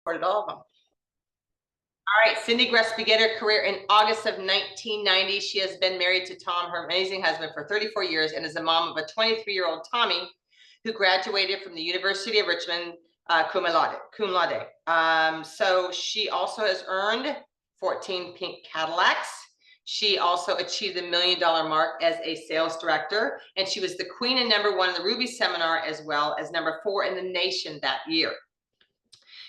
Recorded all of them. All right, Cyndee Gress began her career in August of 1990. She has been married to Tom, her amazing husband, for 34 years and is a mom of a 23-year-old Tommy who graduated from the University of Richmond cum laude. So she also has earned 14 pink Cadillacs. She also achieved the $1 million mark as a sales director, and she was the queen and #1 in the Ruby Seminar, as well as #4 in the nation that year.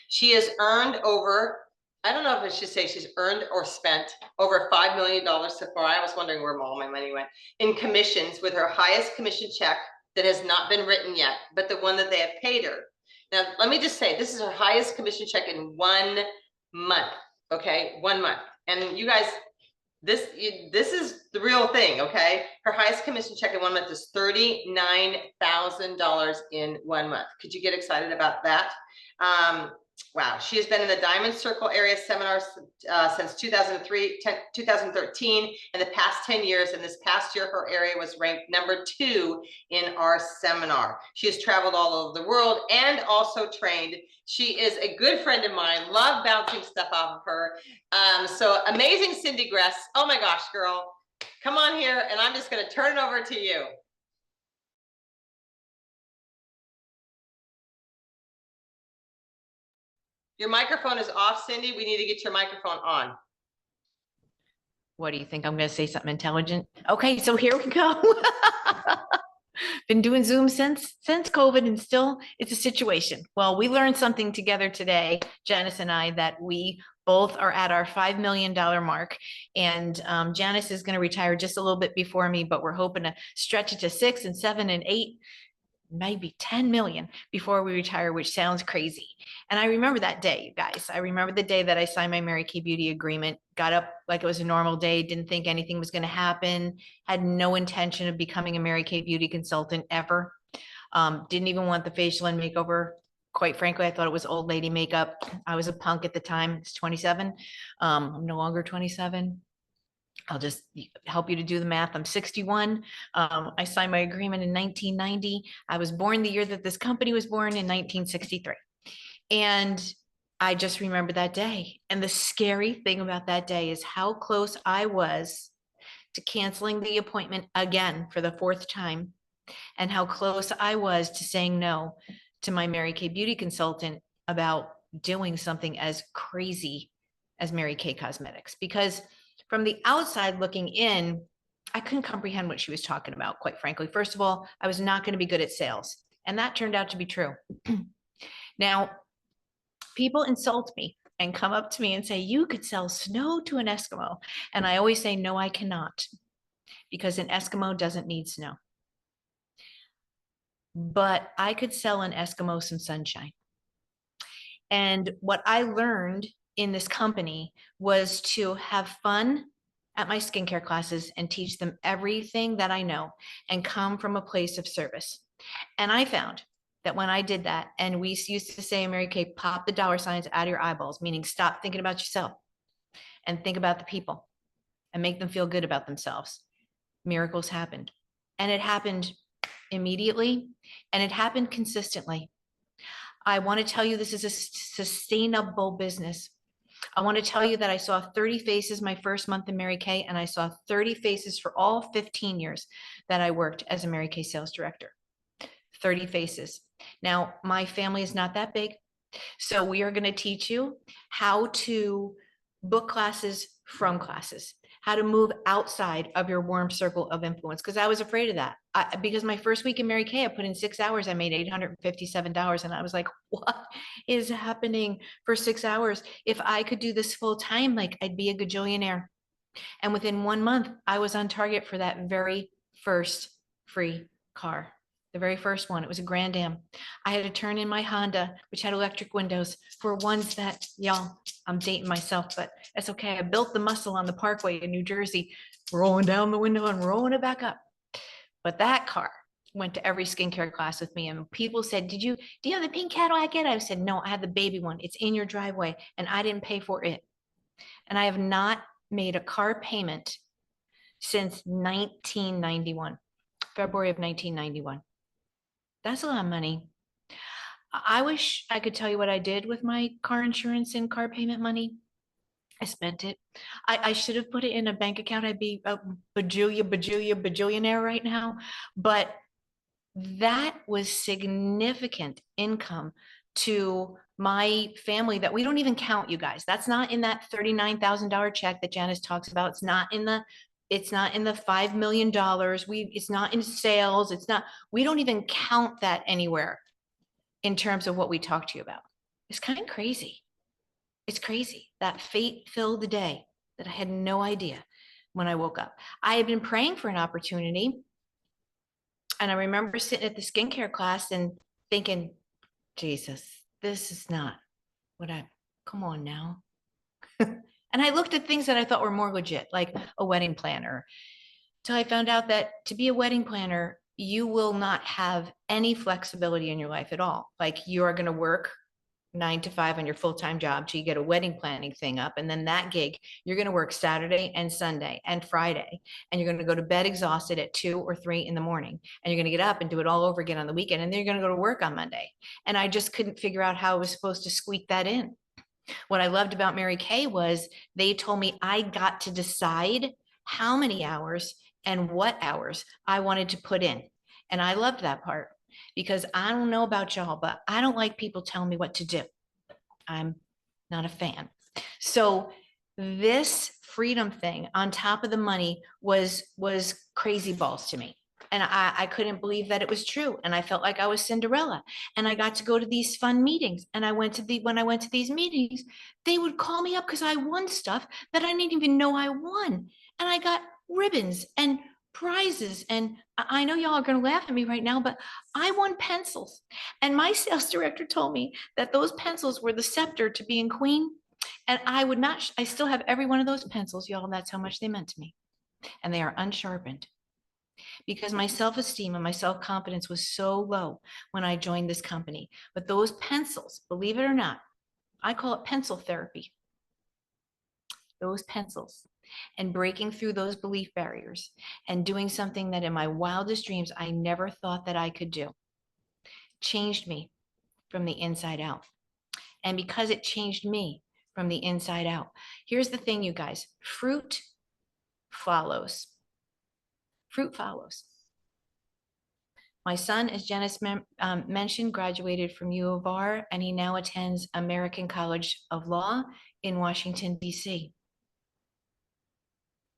She has earned over, I don't know if I should say she's earned or spent over $5 million so far. I was wondering where all my money went in commissions, with her highest commission check that has not been written yet, but the one that they have paid her. Now, let me just say, this is her highest commission check in 1 month. Okay, 1 month. And you guys, this is the real thing. Okay, her highest commission check in 1 month is $39,000 in 1 month. Could you get excited about that? Wow, she has been in the Diamond Circle area seminars since 2013, in the past 10 years. And this past year, her area was ranked #2 in our seminar. She has traveled all over the world and also trained. She is a good friend of mine. Love bouncing stuff off of her. So amazing, Cyndee Gress. Oh my gosh, girl, come on here, and I'm just going to turn it over to you. Your microphone is off, Cyndee. We need to get your microphone on. What do you think? I'm going to say something intelligent? Okay, so here we go. Been doing Zoom since COVID, and still it's a situation. Well, we learned something together today, Janice and I, that we both are at our $5 million mark. And Janice is going to retire just a little bit before me, but we're hoping to stretch it to 6 and 7 and 8, maybe 10 million before we retire, which sounds crazy. And I remember that day, you guys. I remember the day that I signed my Mary Kay Beauty agreement, got up like it was a normal day, didn't think anything was going to happen, had no intention of becoming a Mary Kay Beauty consultant ever. Didn't even want the facial and makeover. Quite frankly, I thought it was old lady makeup. I was a punk at the time. It's 27. I'm no longer 27. I'll just help you to do the math. I'm 61. I signed my agreement in 1990. I was born the year that this company was born, in 1963. And I just remember that day. And the scary thing about that day is how close I was to canceling the appointment again for the 4th time, and how close I was to saying no to my Mary Kay Beauty consultant about doing something as crazy as Mary Kay Cosmetics. Because from the outside looking in, I couldn't comprehend what she was talking about, quite frankly. First of all, I was not going to be good at sales, and that turned out to be true. Now, people insult me and come up to me and say, you could sell snow to an Eskimo. And I always say, no, I cannot, because an Eskimo doesn't need snow. But I could sell an Eskimo some sunshine. And what I learned in this company was to have fun at my skincare classes and teach them everything that I know and come from a place of service. And I found that when I did that, and we used to say in Mary Kay, pop the dollar signs out of your eyeballs, meaning stop thinking about yourself and think about the people and make them feel good about themselves. Miracles happened. And it happened immediately, and it happened consistently. I want to tell you, this is a sustainable business. I want to tell you that I saw 30 faces my first month in Mary Kay, and I saw 30 faces for all 15 years that I worked as a Mary Kay sales director. 30 faces. Now, my family is not that big, so we are going to teach you how to book classes from classes, how to move outside of your warm circle of influence, because I was afraid of that. Because my first week in Mary Kay, I put in 6 hours, I made $857, and I was like, what is happening for 6 hours? If I could do this full time, like, I'd be a gajillionaire. And within 1 month, I was on target for that very first free car. The very first one. It was a Grand Am. I had to turn in my Honda, which had electric windows, for ones that, y'all, I'm dating myself, but that's okay. I built the muscle on the Parkway in New Jersey, rolling down the window and rolling it back up. But that car went to every skincare class with me, and people said, do you have the pink Cadillac yet? I said, no, I have the baby one. It's in your driveway, and I didn't pay for it. And I have not made a car payment since 1991, February of 1991. That's a lot of money. I wish I could tell you what I did with my car insurance and car payment money. I spent it. I should have put it in a bank account. I'd be a bajillionaire right now. But that was significant income to my family that we don't even count, you guys. That's not in that $39,000 check that Janice talks about. It's not in the $5 million. It's not in sales. We don't even count that anywhere in terms of what we talk to you about. It's kind of crazy. It's crazy. That fate-filled day that I had no idea when I woke up. I had been praying for an opportunity. And I remember sitting at the skincare class and thinking, Jesus, this is not come on now. And I looked at things that I thought were more legit, like a wedding planner. Till I found out that to be a wedding planner, you will not have any flexibility in your life at all. Like you are going to work 9 to 5 on your full-time job till you get a wedding planning thing up. And then that gig, you're going to work Saturday and Sunday and Friday. And you're going to go to bed exhausted at 2 or 3 in the morning. And you're going to get up and do it all over again on the weekend. And then you're going to go to work on Monday. And I just couldn't figure out how I was supposed to squeak that in. What I loved about Mary Kay was they told me I got to decide how many hours and what hours I wanted to put in. And I loved that part because I don't know about y'all, but I don't like people telling me what to do. I'm not a fan. So this freedom thing on top of the money was crazy balls to me. And I couldn't believe that it was true. And I felt like I was Cinderella. And I got to go to these fun meetings. And when I went to these meetings, they would call me up because I won stuff that I didn't even know I won. And I got ribbons and prizes. And I know y'all are going to laugh at me right now, but I won pencils. And my sales director told me that those pencils were the scepter to being queen. And I still have every one of those pencils, y'all. That's how much they meant to me. And they are unsharpened because my self-esteem and my self-confidence was so low when I joined this company. But those pencils, believe it or not, I call it pencil therapy. Those pencils and breaking through those belief barriers and doing something that in my wildest dreams I never thought that I could do changed me from the inside out. And because it changed me from the inside out, here's the thing, you guys, fruit follows. Fruit follows. My son, as Janice mentioned, graduated from U of R, and he now attends American College of Law in Washington, D.C.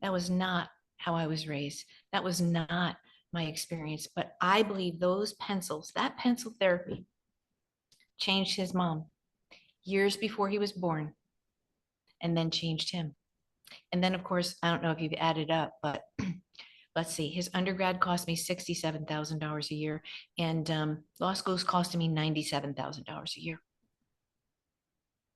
That was not how I was raised. That was not my experience. But I believe those pencils, that pencil therapy, changed his mom years before he was born, and then changed him. And then, of course, I don't know if you've added up, but let's see, his undergrad cost me $67,000 a year, and law school's costing me $97,000 a year.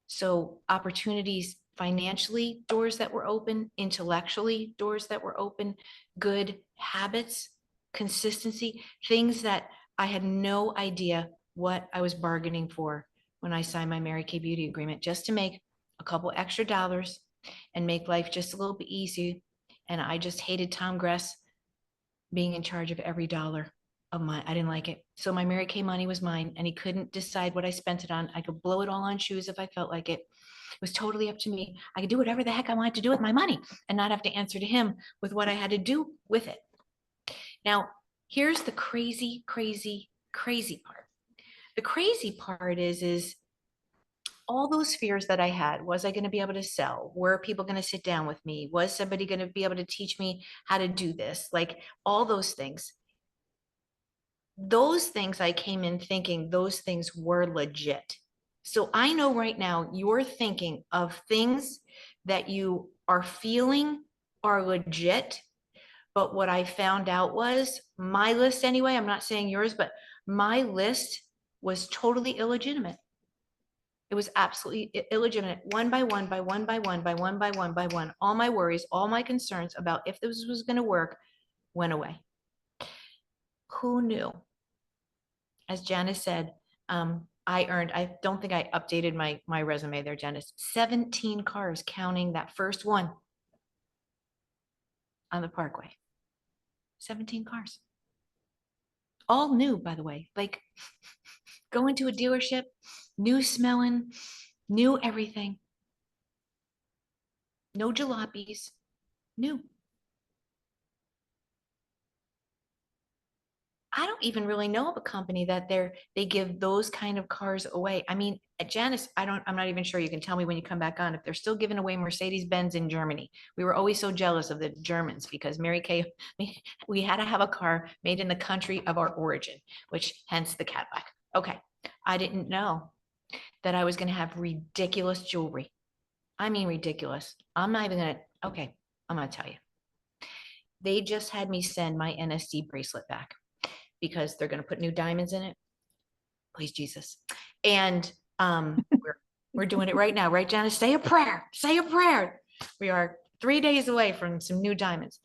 So opportunities financially, doors that were open, intellectually, doors that were open, good habits, consistency, things that I had no idea what I was bargaining for when I signed my Mary Kay Beauty agreement, just to make a couple extra dollars and make life just a little bit easier. And I just hated Tom Gress being in charge of every dollar of mine. I didn't like it. So my Mary Kay money was mine, and he couldn't decide what I spent it on. I could blow it all on shoes if I felt like it. It was totally up to me. I could do whatever the heck I wanted to do with my money and not have to answer to him with what I had to do with it. Now, here's the crazy, crazy, crazy part. The crazy part is all those fears that I had. Was I going to be able to sell? Were people going to sit down with me? Was somebody going to be able to teach me how to do this? Like all those things. Those things I came in thinking those things were legit. So I know right now you're thinking of things that you are feeling are legit. But what I found out was my list anyway, I'm not saying yours, but my list was totally illegitimate. It was absolutely illegitimate, one by one, by one, by one, by one, by one, by one. All my worries, all my concerns about if this was going to work went away. Who knew? As Janice said, I don't think I updated my resume there, Janice, 17 cars counting that first one on the Parkway. 17 cars. all new, by the way, like go into a dealership, new smelling, new everything, no jalopies, new. I don't even really know of a company that they give those kind of cars away. I mean, at Janice, I'm not even sure. You can tell me when you come back on if they're still giving away Mercedes-Benz in Germany. We were always so jealous of the Germans because Mary Kay, we had to have a car made in the country of our origin, which hence the Cadillac. Okay. I didn't know that I was going to have ridiculous jewelry. I mean, ridiculous. I'm not even going to, okay, I'm going to tell you. They just had me send my NSD bracelet back because they're going to put new diamonds in it. Please, Jesus. And we're doing it right now, right, Janice? Say a prayer. Say a prayer. We are 3 days away from some new diamonds.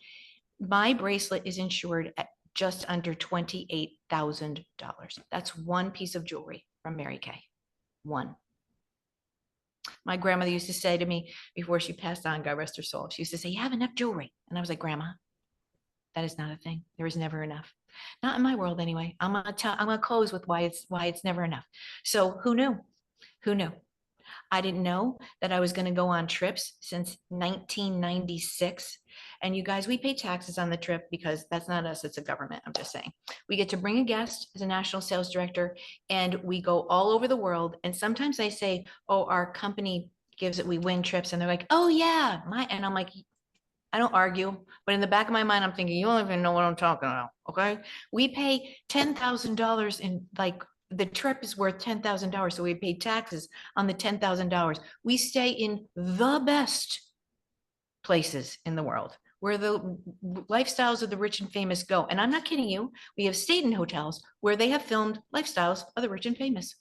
My bracelet is insured at just under $28,000. That's one piece of jewelry from Mary Kay. One. My grandmother used to say to me before she passed on, God rest her soul, she used to say, you have enough jewelry. And I was like, Grandma, that is not a thing. There is never enough. Not in my world anyway. I'm gonna close with why it's never enough. So who knew? Who knew? I didn't know that I was going to go on trips since 1996. And you guys, we pay taxes on the trip because that's not us, it's a government. I'm just saying. We get to bring a guest as a national sales director and we go all over the world. And sometimes they say, oh, our company gives it, we win trips. And they're like, oh yeah, and I'm like, I don't argue, but in the back of my mind, I'm thinking, you don't even know what I'm talking about. Okay. We pay $10,000 in like the trip is worth $10,000. So we pay taxes on the $10,000. We stay in the best places in the world where the lifestyles of the rich and famous go. And I'm not kidding you. We have stayed in hotels where they have filmed lifestyles of the rich and famous.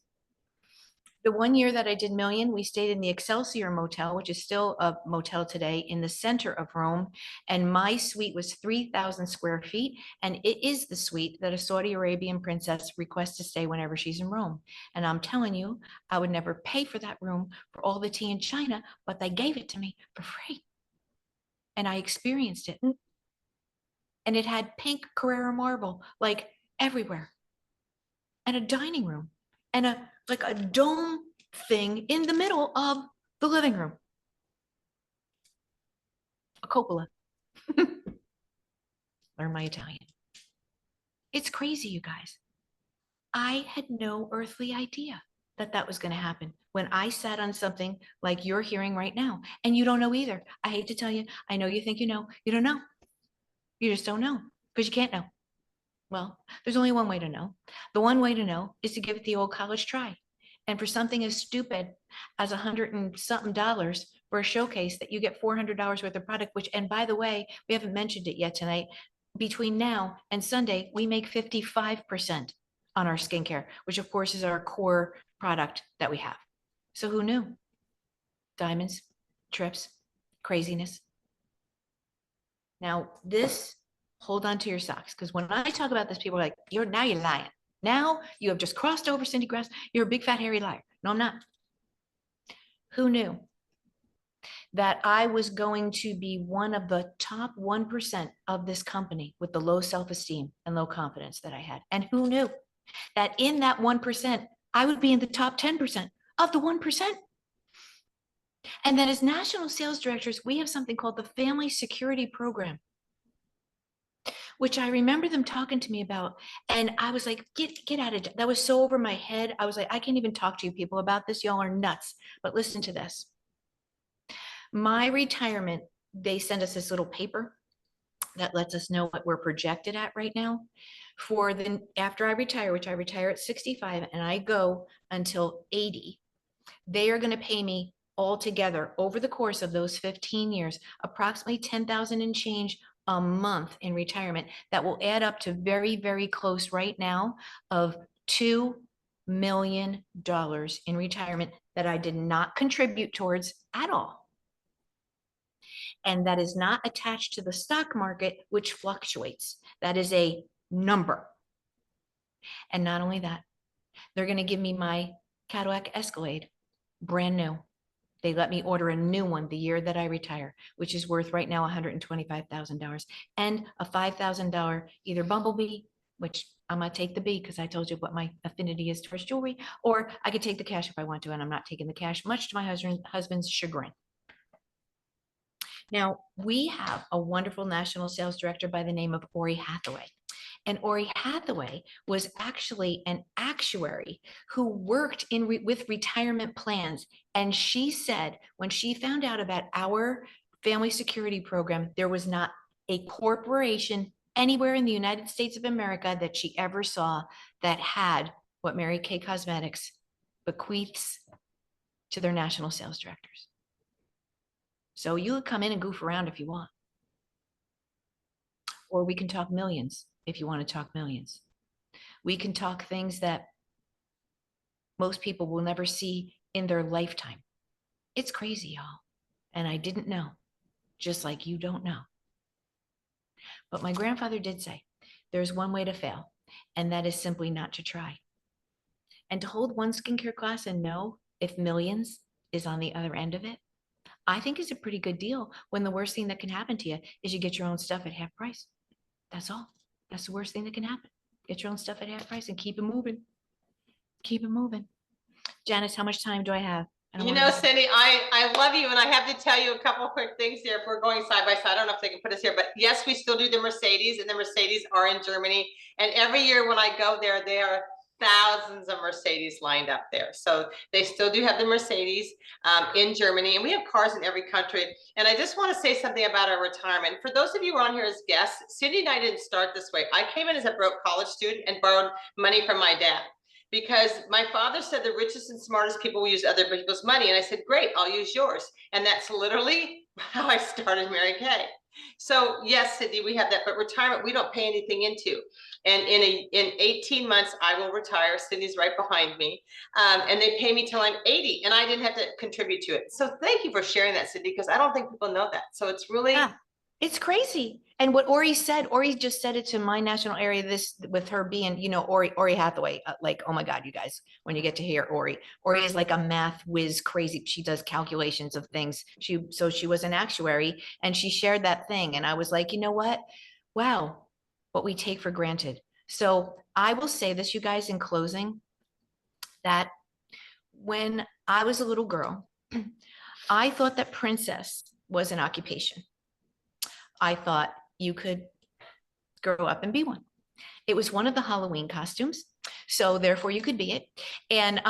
The 1 year that I did Million, we stayed in the Excelsior Motel, which is still a motel today in the center of Rome. And my suite was 3,000 square feet. And it is the suite that a Saudi Arabian princess requests to stay whenever she's in Rome. And I'm telling you, I would never pay for that room for all the tea in China, but they gave it to me for free. And I experienced it. And it had pink Carrara marble, like everywhere. And a dining room and a dome thing in the middle of the living room. A cupola. Learn my Italian. It's crazy, you guys. I had no earthly idea that that was going to happen when I sat on something like you're hearing right now. And you don't know either. I hate to tell you. I know you think you know. You don't know. You just don't know because you can't know. Well, there's only one way to know. The one way to know is to give it the old college try. And for something as stupid as $100 and something for a showcase that you get $400 worth of product, which, and by the way, we haven't mentioned it yet tonight. Between now and Sunday, we make 55% on our skincare, which of course is our core product that we have. So who knew? Diamonds, trips, craziness. Now this, hold on to your socks, because when I talk about this, people are like, you're lying. Now you have just crossed over, Cyndee Gress. You're a big fat hairy liar. No, I'm not. Who knew that I was going to be one of the top 1% of this company with the low self-esteem and low confidence that I had? And who knew that in that 1%, I would be in the top 10% of the 1%? And that as national sales directors, we have something called the Family Security Program, which I remember them talking to me about. And I was like, get out of it. That was so over my head. I was like, I can't even talk to you people about this. Y'all are nuts. But listen to this. My retirement, they send us this little paper that lets us know what we're projected at right now. For the after I retire, which I retire at 65 and I go until 80, they are going to pay me altogether over the course of those 15 years, approximately 10,000 and change a month in retirement. That will add up to very, very close right now of $2 million in retirement that I did not contribute towards at all. And that is not attached to the stock market, which fluctuates. That is a number. And not only that, they're going to give me my Cadillac Escalade, brand new. They let me order a new one the year that I retire, which is worth right now $125,000, and a $5,000 either Bumblebee, which I'm gonna take the B because I told you what my affinity is towards jewelry, or I could take the cash if I want to, and I'm not taking the cash, much to my husband's chagrin. Now, we have a wonderful national sales director by the name of Ori Hathaway. And Ori Hathaway was actually an actuary who worked with retirement plans. And she said when she found out about our family security program, there was not a corporation anywhere in the United States of America that she ever saw that had what Mary Kay Cosmetics bequeaths to their national sales directors. So you could come in and goof around if you want. Or we can talk millions if you want to talk millions. We can talk things that most people will never see in their lifetime. It's crazy, y'all. And I didn't know, just like you don't know. But my grandfather did say, there's one way to fail, and that is simply not to try. And to hold one skincare class and know if millions is on the other end of it, I think is a pretty good deal when the worst thing that can happen to you is you get your own stuff at half price. That's all. That's the worst thing that can happen. Get your own stuff at half price and keep it moving. Keep it moving. Janice, how much time do I have? You know, Cyndee, I love you, and I have to tell you a couple of quick things here. If we're going side by side, I don't know if they can put us here, but yes, we still do the Mercedes, and the Mercedes are in Germany. And every year when I go there, there are thousands of Mercedes lined up there. So they still do have the Mercedes in Germany, and we have cars in every country. And I just want to say something about our retirement. For those of you who are on here as guests, Cyndee and I didn't start this way. I came in as a broke college student and borrowed money from my dad, because my father said the richest and smartest people will use other people's money. And I said, great, I'll use yours. And that's literally how I started Mary Kay. So yes, Cyndee, we have that, but retirement, we don't pay anything into. And in 18 months, I will retire. Cyndee's right behind me. And they pay me till I'm 80, and I didn't have to contribute to it. So thank you for sharing that, Cyndee, because I don't think people know that. So it's really... Yeah, it's crazy. And what Ori said, Ori just said it to my national area, this with her being, you know, Ori Hathaway, like, oh my God, you guys, when you get to hear Ori is like a math whiz crazy. She does calculations of things. So she was an actuary, and she shared that thing. And I was like, you know what? Wow, what we take for granted. So I will say this, you guys, in closing, that when I was a little girl, I thought that princess was an occupation. I thought you could grow up and be one. It was one of the Halloween costumes, so therefore you could be it. And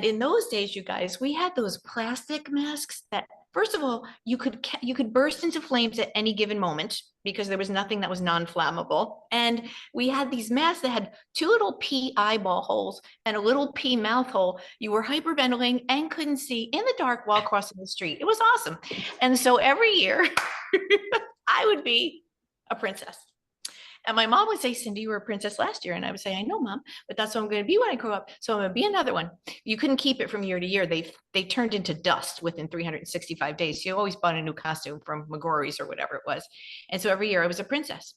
in those days, you guys, we had those plastic masks that, first of all, you could burst into flames at any given moment because there was nothing that was non-flammable. And we had these masks that had two little pea eyeball holes and a little pea mouth hole. You were hyperventilating and couldn't see in the dark while crossing the street. It was awesome. And so every year I would be a princess. And my mom would say, Cyndee, you were a princess last year. And I would say, I know, Mom, but that's what I'm going to be when I grow up. So I'm going to be another one. You couldn't keep it from year to year. They turned into dust within 365 days. You always bought a new costume from McGorry's or whatever it was. And so every year I was a princess.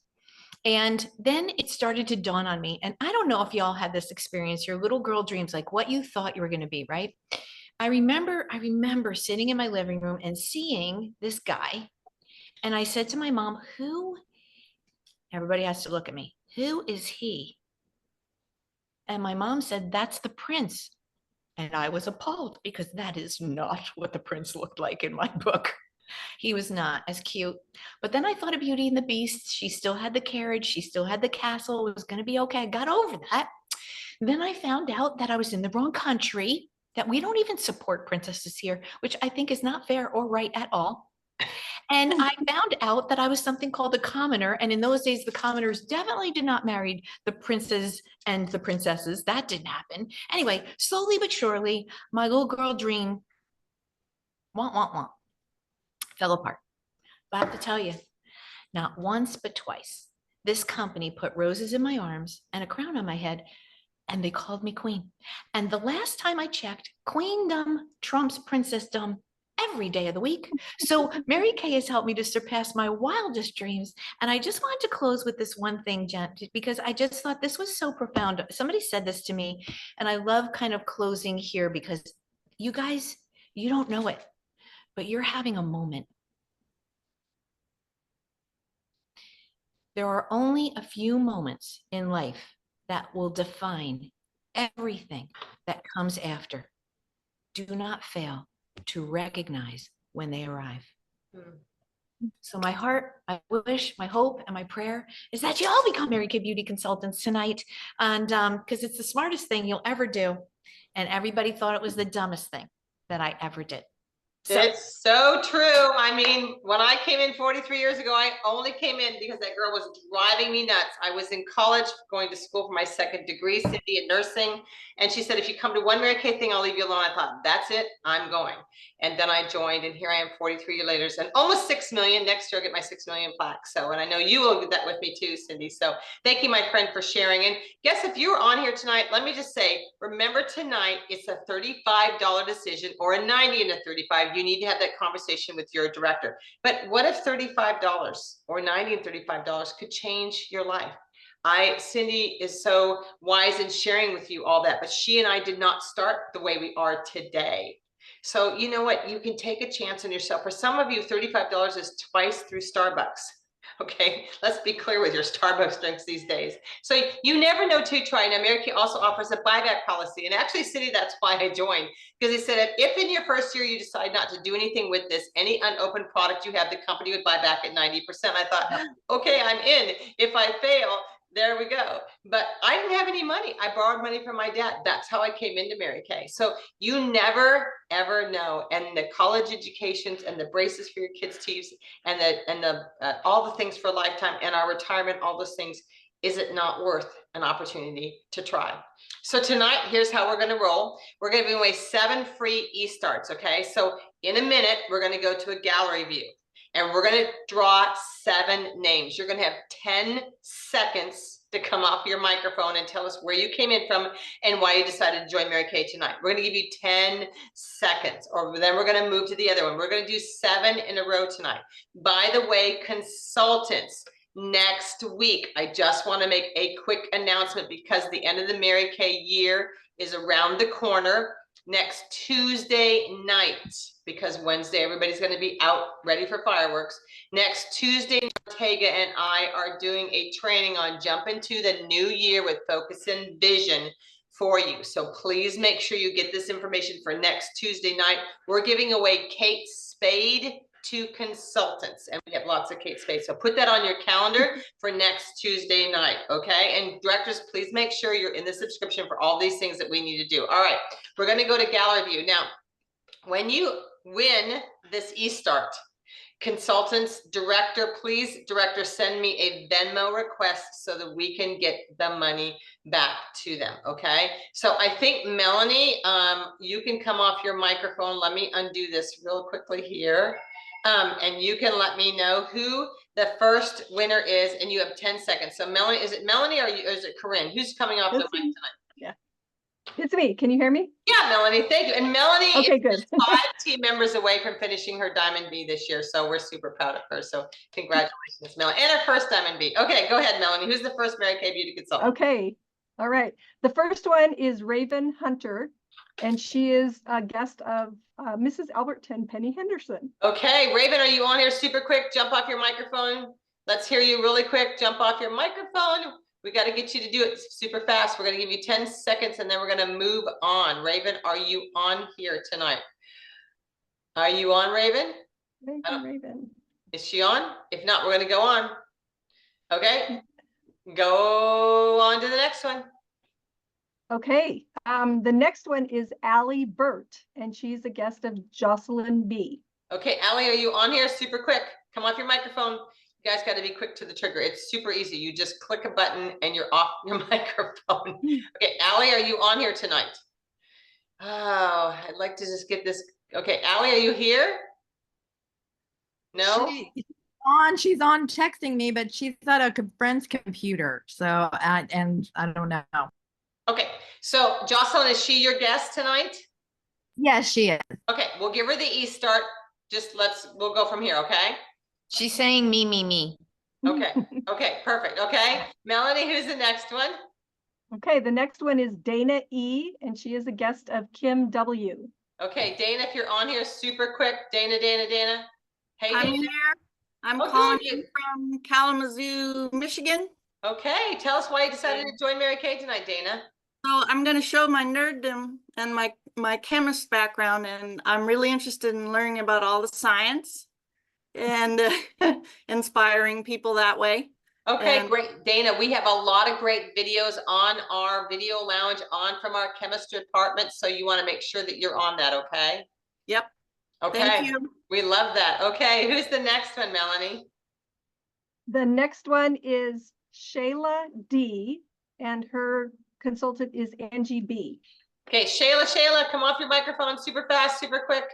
And then it started to dawn on me. And I don't know if y'all had this experience, your little girl dreams, like what you thought you were going to be, right? I remember sitting in my living room and seeing this guy. And I said to my mom, everybody has to look at me. Who is he? And my mom said, that's the prince. And I was appalled because that is not what the prince looked like in my book. He was not as cute. But then I thought of Beauty and the Beast. She still had the carriage. She still had the castle. It was going to be okay. I got over that. Then I found out that I was in the wrong country, that we don't even support princesses here, which I think is not fair or right at all. And I found out that I was something called a commoner. And in those days, the commoners definitely did not marry the princes and the princesses. That didn't happen. Anyway, slowly but surely, my little girl dream, fell apart. But I have to tell you, not once, but twice, this company put roses in my arms and a crown on my head, and they called me queen. And the last time I checked, queendom trumps princessdom every day of the week. So Mary Kay has helped me to surpass my wildest dreams. And I just wanted to close with this one thing, Jen, because I just thought this was so profound. Somebody said this to me, and I love kind of closing here because you guys, you don't know it, but you're having a moment. There are only a few moments in life that will define everything that comes after. Do not fail to recognize when they arrive. So my heart, my wish, my hope, and my prayer is that you all become Mary Kay Beauty consultants tonight. And because it's the smartest thing you'll ever do. And everybody thought it was the dumbest thing that I ever did. So it's so true. I mean, when I came in 43 years ago, I only came in because that girl was driving me nuts. I was in college going to school for my second degree, Cyndee, in nursing. And she said, if you come to one Mary Kay thing, I'll leave you alone. I thought, that's it, I'm going. And then I joined, and here I am 43 years later, and almost 6 million. Next year, I'll get my 6 million plaque. So, and I know you will do that with me too, Cyndee. So thank you, my friend, for sharing. And guess if you were on here tonight, let me just say, remember tonight, it's a $35 decision or a 90 and a 35. You need to have that conversation with your director. But what if $35 or 90 and $35 could change your life? Cyndee is so wise in sharing with you all that, but she and I did not start the way we are today. So you know what? You can take a chance on yourself. For some of you, $35 is twice through Starbucks. Okay, let's be clear with your Starbucks drinks these days. So you never know to try. Now, Mary Kay also offers a buyback policy. And actually, Cyndee, that's why I joined. Because they said if in your first year you decide not to do anything with this, any unopened product you have, the company would buy back at 90%. I thought, okay, I'm in. If I fail, there we go. But I didn't have any money. I borrowed money from my dad. That's how I came into Mary Kay. So you never, ever know. And the college educations and the braces for your kids' teeth and the all the things for a lifetime and our retirement, all those things, is it not worth an opportunity to try? So tonight, here's how we're going to roll. We're going to give away 7 free e-starts. Okay. So in a minute, we're going to go to a gallery view. And we're going to draw 7 names. You're going to have 10 seconds to come off your microphone and tell us where you came in from and why you decided to join Mary Kay tonight. We're going to give you 10 seconds, or then we're going to move to the other one. We're going to do 7 in a row tonight. By the way, consultants, next week, I just want to make a quick announcement because the end of the Mary Kay year is around the corner. Next Tuesday night, because Wednesday everybody's going to be out ready for fireworks. Next Tuesday, Ortega and I are doing a training on jump into the new year with focus and vision for you. So please make sure you get this information for next Tuesday night. We're giving away Kate Spade to consultants, and we have lots of Kate Spade. So put that on your calendar for next Tuesday night, okay? And directors, please make sure you're in the subscription for all these things that we need to do. All right, we're going to go to gallery view. Now, when you win this e-start, consultants, director, please, director, send me a Venmo request so that we can get the money back to them, okay? So I think, Melanie, you can come off your microphone. Let me undo this real quickly here. And you can let me know who the first winner is, and you have 10 seconds. So Melanie, is it Melanie or is it Corinne? Who's coming off the mic tonight? Yeah, it's me. Can you hear me? Yeah, Melanie, thank you. And Melanie okay, good. is 5 team members away from finishing her Diamond B this year, so we're super proud of her. So congratulations, Melanie. And her first Diamond B. Okay, go ahead, Melanie. Who's the first Mary Kay Beauty consultant? Okay, all right. The first one is Raven Hunter, and she is a guest of Mrs. Alberton Penny Henderson. Okay, Raven, are you on here super quick? Jump off your microphone. Let's hear you really quick. Jump off your microphone. We got to get you to do it super fast. We're going to give you 10 seconds and then we're going to move on. Raven, are you on here tonight? Are you on, Raven? Raven. Is she on? If not, we're going to go on. Okay, go on to the next one. Okay, the next one is Allie Burt, and she's a guest of Jocelyn B. Okay, Allie, are you on here super quick? Come off your microphone. You guys got to be quick to the trigger. It's super easy. You just click a button and you're off your microphone. Okay, Allie, are you on here tonight? Oh, I'd like to just get this. Okay, Allie, are you here? No? She's on texting me, but she's at a friend's computer. So, and I don't know. Okay, so Jocelyn, is she your guest tonight? Yes, she is. Okay, we'll give her the e-start. Just we'll go from here, okay? she's saying me. Okay, okay, perfect. Okay, Melanie, who's the next one? Okay, the next one is Dana E, and she is a guest of Kim W. Okay, Dana, if you're on here super quick, Dana. Hey, I'm Dana. I'm Oh, calling good. in from Kalamazoo, Michigan. Okay, tell us why you decided to join Mary Kay tonight, Dana. So I'm going to show my nerddom and my chemist background, and I'm really interested in learning about all the science and inspiring people that way. Okay, And- great. Dana, we have a lot of great videos on our video lounge on from our chemistry department. So you want to make sure that you're on that, okay? Yep. Okay. Thank you. We love that. Okay, who's the next one, Melanie? The next one is Shayla D, and her consultant is Angie B. Okay, Shayla, come off your microphone super fast, super quick.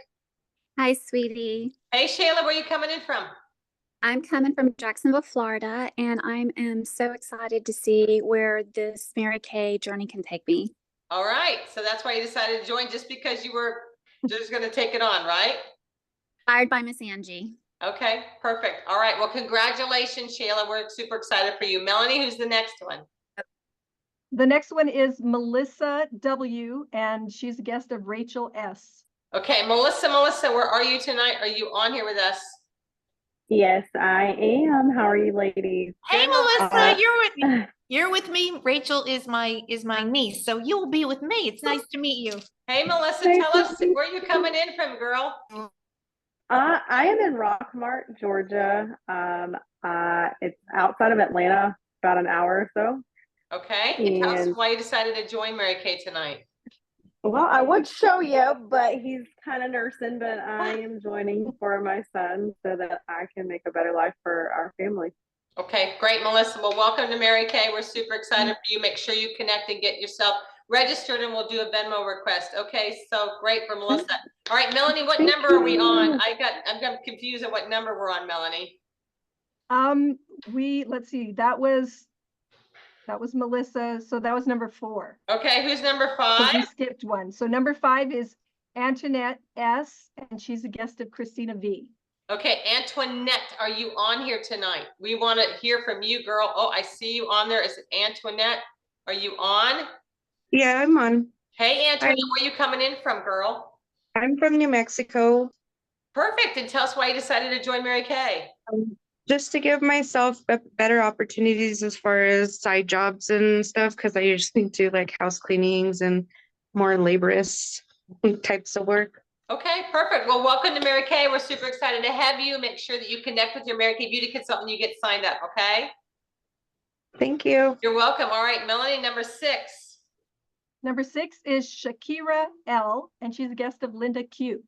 Hi, sweetie. Hey, Shayla, where are you coming in from? I'm coming from Jacksonville, Florida, and I am so excited to see where this Mary Kay journey can take me. All right, so that's why you decided to join, just because you were just going to take it on, right? Hired by Miss Angie. Okay, perfect. All right, well, congratulations, Shayla. We're super excited for you. Melanie, who's the next one? The next one is Melissa W, and she's a guest of Rachel S. Okay, Melissa, where are you tonight? Are you on here with us? Yes, I am. How are you, ladies? Hey, Good. Melissa, you're with me. Rachel is my niece, so you'll be with me. It's nice to meet you. Hey, Melissa, Nice tell to us meet where you coming in from, girl. I am in Rockmart, Georgia. It's outside of Atlanta, about an hour or so. Okay, and tell us And why you decided to join Mary Kay tonight. well, I would show you, but he's kind of nursing, but I am joining for my son so that I can make a better life for our family. Okay, great, Melissa. Well, welcome to Mary Kay. We're super excited for you. Make sure you connect and get yourself registered, and we'll do a Venmo request. Okay, so great for Melissa. All right, Melanie, what Thank number are we on? you. I'm confused on what number we're on, Melanie. Let's see, that was Melissa, so that was number 4. Okay, who's number So we 5? skipped one. So number 5 is Antoinette S, and she's a guest of Christina V. Okay, Antoinette, are you on here tonight? We want to hear from you, girl. Oh, I see you on there. Is it Antoinette? Are you on? Yeah, I'm on. Hey, Antoinette, where you coming in from, girl? I'm from New Mexico. Perfect. And tell us why you decided to join Mary Kay. Just to give myself better opportunities as far as side jobs and stuff, because I usually do like house cleanings and more laborious types of work. Okay, perfect. Well, welcome to Mary Kay. We're super excited to have you. Make sure that you connect with your Mary Kay beauty consultant. You get signed up, okay? Thank you. You're welcome. All right, Melanie, number 6. Number 6 is Shakira L, and she's a guest of Linda Q.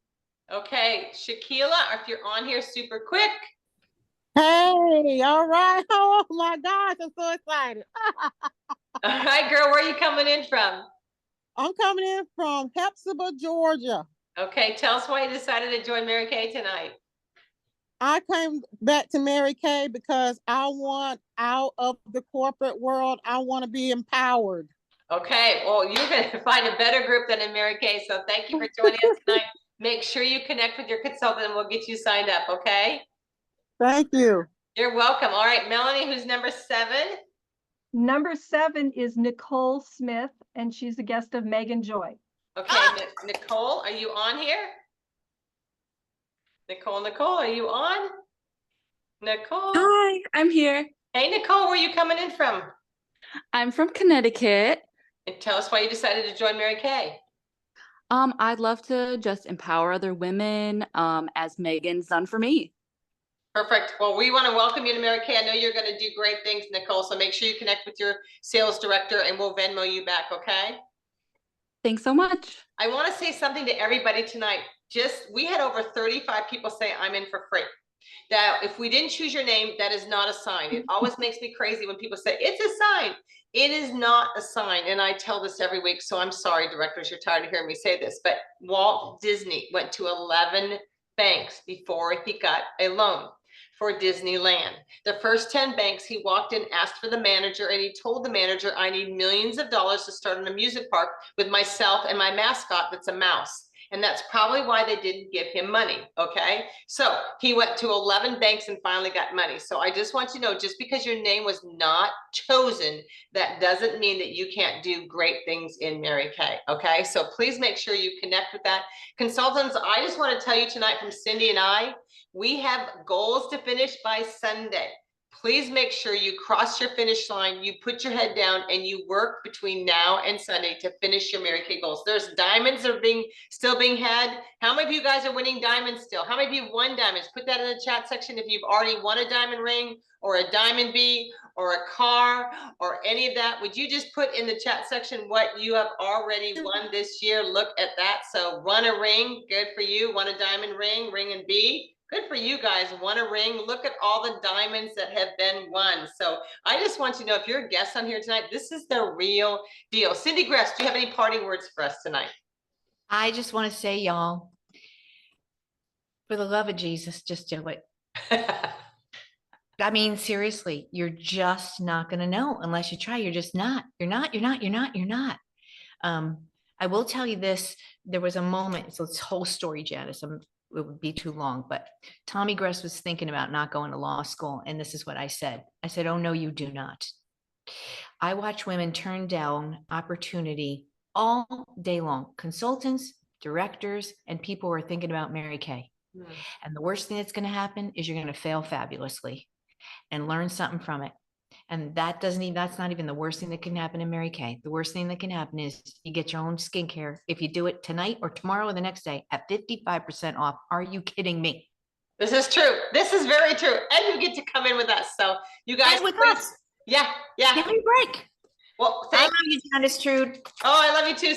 Okay, Shaquila, if you're on here super quick. Hey, all right. Oh my gosh, I'm so excited. All right, girl, where are you coming in from? I'm coming in from Hepzibah, Georgia. Okay, tell us why you decided to join Mary Kay tonight. I came back to Mary Kay because I want out of the corporate world. I want to be empowered. Okay, well, you're going to find a better group than in Mary Kay, so thank you for joining us tonight. Make sure you connect with your consultant and we'll get you signed up, okay? Thank you. You're welcome. All right, Melanie, who's number 7? Number 7 is Nicole Smith, and she's a guest of Megan Joy. Okay, Nicole, are you on here? Nicole, are you on? Nicole? Hi, I'm here. Hey, Nicole, where are you coming in from? I'm from Connecticut. And tell us why you decided to join Mary Kay. I'd love to just empower other women, as Megan's done for me. Perfect. Well, we want to welcome you to Mary Kay. I know you're going to do great things, Nicole, so make sure you connect with your sales director and we'll Venmo you back, okay? Thanks so much. I want to say something to everybody tonight. We had over 35 people say I'm in for free. Now, if we didn't choose your name, that is not a sign. It always makes me crazy when people say it's a sign. It is not a sign. And I tell this every week, so I'm sorry, directors, you're tired of hearing me say this, but Walt Disney went to 11 banks before he got a loan for Disneyland. The first 10 banks, he walked in, asked for the manager, and he told the manager, I need millions of dollars to start an amusement park with myself and my mascot that's a mouse. and that's probably why they didn't give him money, okay? So he went to 11 banks and finally got money. So I just want you to know, just because your name was not chosen, that doesn't mean that you can't do great things in Mary Kay, okay? So please make sure you connect with that. Consultants, I just want to tell you tonight from Cyndee and I, we have goals to finish by Sunday. Please make sure you cross your finish line, you put your head down, and you work between now and Sunday to finish your Mary Kay goals. There's diamonds that are still being had. How many of you guys are winning diamonds still? How many of you have won diamonds? Put that in the chat section if you've already won a diamond ring or a diamond bead or a car or any of that. Would you just put in the chat section what you have already won this year? Look at that. So won a ring, good for you. Won a diamond ring, ring and bead. Good for you guys, won a ring. Look at all the diamonds that have been won. So I just want you to know, if you're a guest on here tonight, this is the real deal. Cyndee Gress, do you have any parting words for us tonight? I just want to say, y'all, for the love of Jesus, just do it. I mean, seriously, you're just not going to know unless you try. You're just not. You're not. I will tell you this. There was a moment, so this whole story, Janice, it would be too long, but Tommy Gress was thinking about not going to law school. And this is what I said. I said, oh, no, you do not. I watch women turn down opportunity all day long. Consultants, directors, and people who are thinking about Mary Kay. And the worst thing that's going to happen is you're going to fail fabulously and learn something from it. And that's not even the worst thing that can happen in Mary Kay. The worst thing that can happen is you get your own skincare. If you do it tonight or tomorrow or the next day at 55% off. Are you kidding me? This is true. This is very true. And you get to come in with us. So you guys. And with us. Yeah. Give me a break. Well, I love you, Janice Trude. Oh, I love you too,